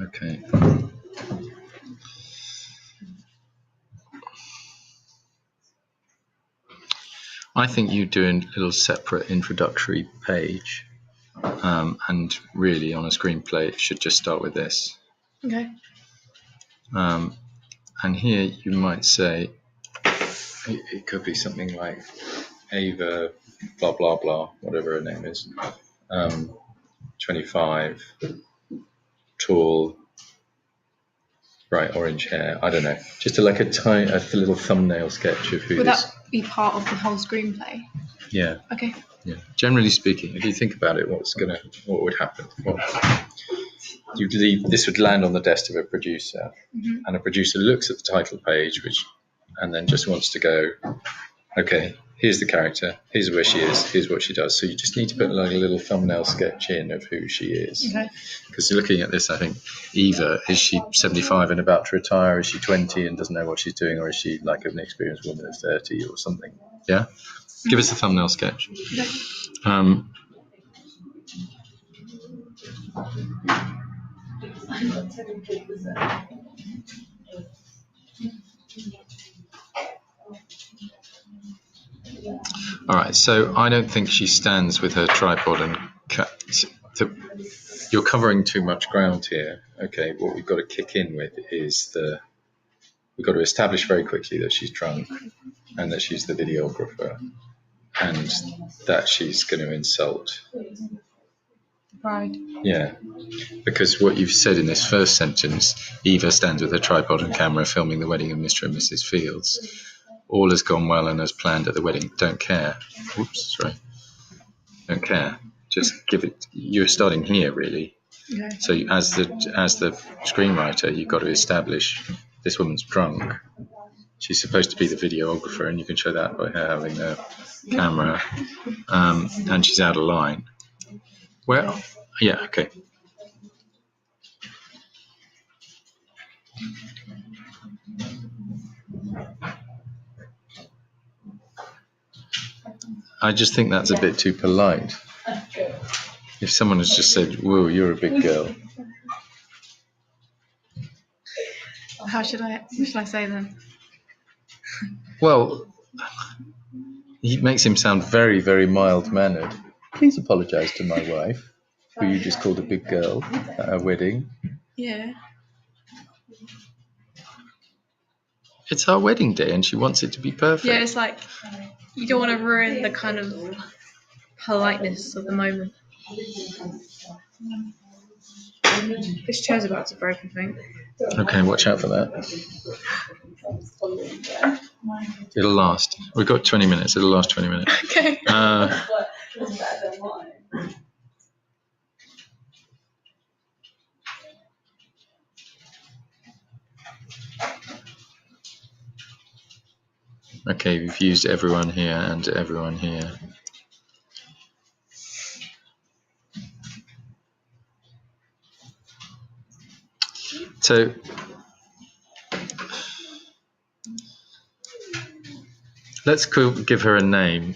Okay. I think you do a little separate introductory page, and really on a screenplay it should just start with this. Okay. And here you might say, it could be something like Ava, blah, blah, blah, whatever her name is, 25, tall, bright orange hair. I don't know. Just a little thumbnail sketch of who Would this... that be part of the whole screenplay? Yeah. Okay. Yeah. Generally speaking, if you think about it, what would happen? This would land on the desk of a producer, and a producer looks at the title page, and then just wants to go, okay, here's the character, here's where she is, here's what she does. So you just need to put like a little thumbnail sketch in of who she is. Okay. Because looking at this, I think, Eva, is she 75 and about to retire? Is she 20 and doesn't know what she's doing? Or is she like an experienced woman of 30 or something? Yeah? Give us a thumbnail sketch. Okay. All right, so I don't think she stands with her tripod and you're covering too much ground here. Okay, what we've got to kick in with is we've got to establish very quickly that she's drunk and that she's the videographer and that she's going to insult. Right. Yeah, because what you've said in this first sentence, Eva stands with her tripod and camera filming the wedding of Mr. and Mrs. Fields. All has gone well and as planned at the wedding. Don't care. Oops, sorry. Don't care. Just give it. You're starting here, really. Okay. So as the screenwriter, you've got to establish this woman's drunk. She's supposed to be the videographer, and you can show that by her having a camera, and she's out of line. Well, yeah, okay. I just think that's a bit too polite. If someone has just said, "Whoa, you're a big girl." What should I say then? Well, it makes him sound very, very mild-mannered. Please apologise to my wife, who you just called a big girl at her wedding. Yeah. It's our wedding day and she wants it to be perfect. Yeah, it's like you don't want to ruin the kind of politeness of the moment. This chair's about to break, I think. Okay, watch out for that. It'll last. We've got 20 minutes. It'll last 20 minutes. Okay. Okay, we've used everyone here and everyone here. So, let's give her a name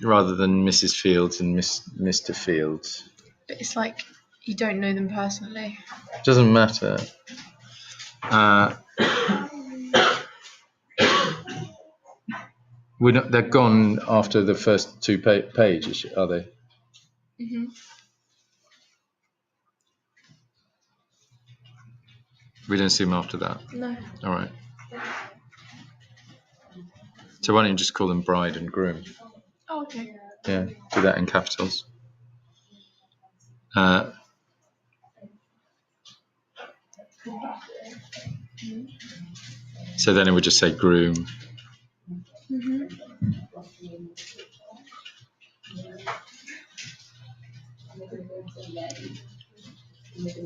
rather than Mrs. Fields and Mr. Fields. But it's like you don't know them personally. Doesn't matter. They're gone after the first two pages, are they? Mm-hmm. We don't see them after that? No. All right. So why don't you just call them bride and groom? Oh, okay. Yeah, do that in capitals. So then it would just say groom. Mm-hmm.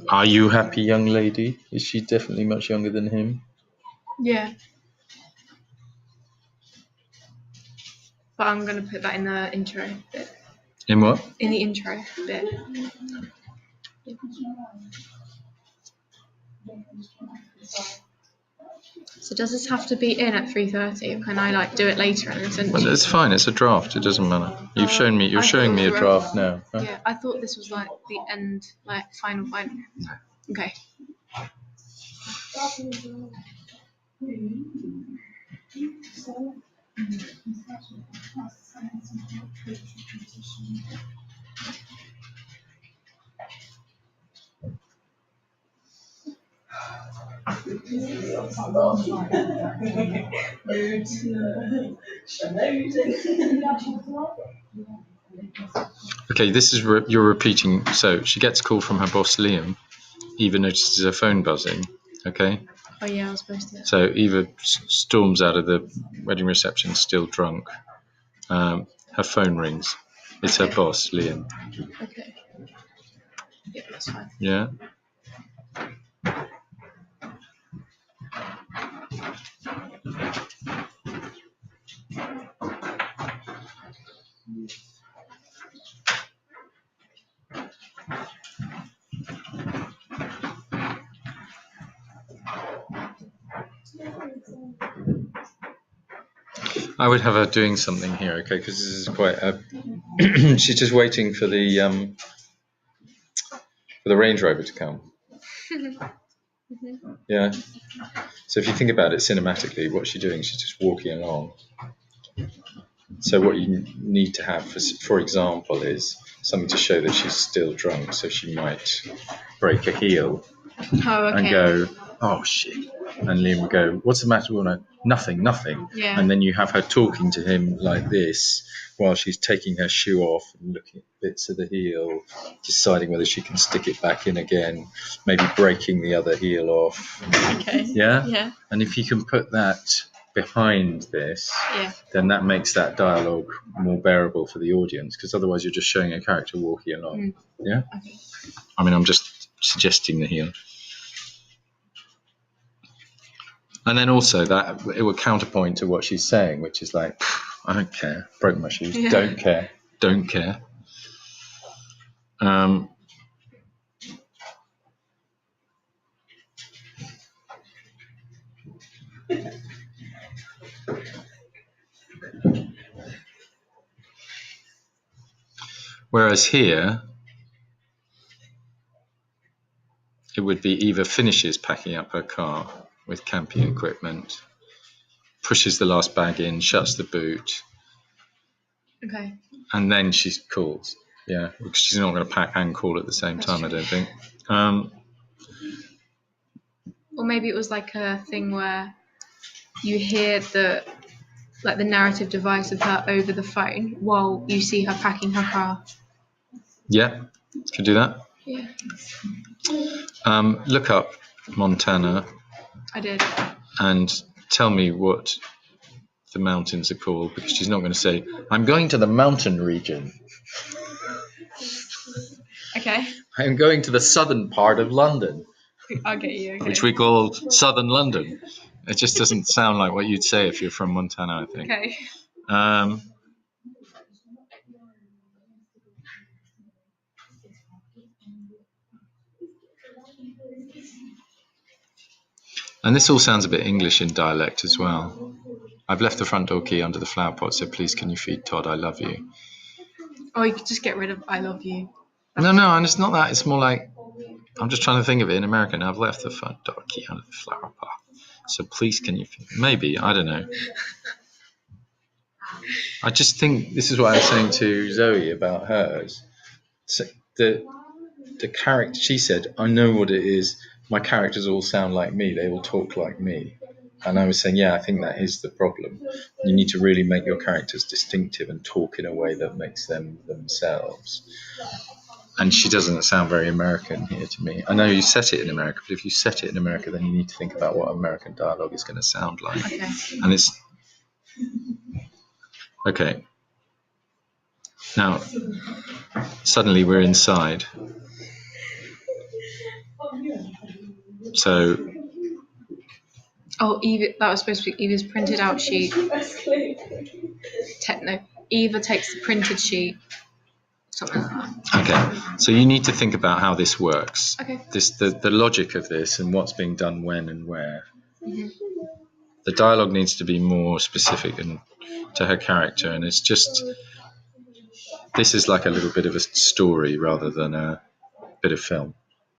Are you happy, young lady? Is she definitely much younger than him? Yeah. But I'm going to put that in the intro bit. In what? In the intro bit. So does this have to be in at 3:30? Or can I like do it later and then send it to Well, you? it's fine. It's a draft. It doesn't matter. You're showing me a draft now. Huh? Yeah, I thought this was like the end, like final. Okay. Okay, this is you're repeating. So she gets a call from her boss Liam. Eva notices her phone buzzing. Okay. Oh yeah, I was supposed to. So Eva storms out of the wedding reception, still drunk. Her phone rings. It's her boss, Liam. Okay. Yeah, that's fine. Yeah. I would have her doing something here, okay? Because this is quite. She's just waiting for the Range Rover to come. Yeah. So if you think about it cinematically, what's she doing? She's just walking along. So what you need to have, for example, is something to show that she's still drunk. So she might break a heel and go, "Oh shit!" And Liam would go, "What's the matter with her?" Nothing. Yeah. And then you have her talking to him like this while she's taking her shoe off and looking at bits of the heel, deciding whether she can stick it back in again, maybe breaking the other heel off. Okay. Yeah? Yeah. And if you can put that behind this, Yeah. then that makes that dialogue more bearable for the audience, because otherwise you're just showing a character walking along. Yeah? Okay. I mean, I'm just suggesting the heel. And then also that it would counterpoint to what she's saying, which is like, I don't care, broke my shoes, Yeah. don't care. Whereas here, it would be Eva finishes packing up her car with camping equipment, pushes the last bag in, shuts the boot, Okay. and then she calls. Yeah, because she's not going to pack and call at the same That's time, true. I don't think. Or maybe it was like a thing where you hear the narrative device of her over the phone while you see her packing her car. Yeah, could do that. Yeah. Look up Montana. I did. And tell me what the mountains are called, because she's not going to say, I'm going to the mountain region. Okay. I'm going to the southern part of London, I'll get you. Okay. which we call southern London. It just doesn't sound like what you'd say if you're from Montana, I think. Okay. And this all sounds a bit English in dialect as well. I've left the front door key under the flower pot, so please can you feed Todd, I love you. Or you could just get rid of I love you. No, and it's not that. It's more like, I'm just trying to think of it in American. I've left the front door key under the flower pot, so please can you feed... Maybe, I don't know. I just think this is what I was saying to Zoe about hers. So the character, she said, I know what it is. My characters all sound like me. They all talk like me. And I was saying, yeah, I think that is the problem. You need to really make your characters distinctive and talk in a way that makes them themselves. And she doesn't sound very American here to me. I know you set it in America, but if you set it in America, then you need to think about what American dialogue is going to sound like. Okay. And it's... Okay. Now, suddenly we're inside. So... Oh, Eva, that was supposed to be Eva's printed out sheet. Eva takes the printed sheet. Something like that. Okay, so you need to think about how this works. Okay. The logic of this and what's being done when and where. Mm-hmm. The dialogue needs to be more specific and to her character, and it's just, this is like a little bit of a story rather than a bit of film.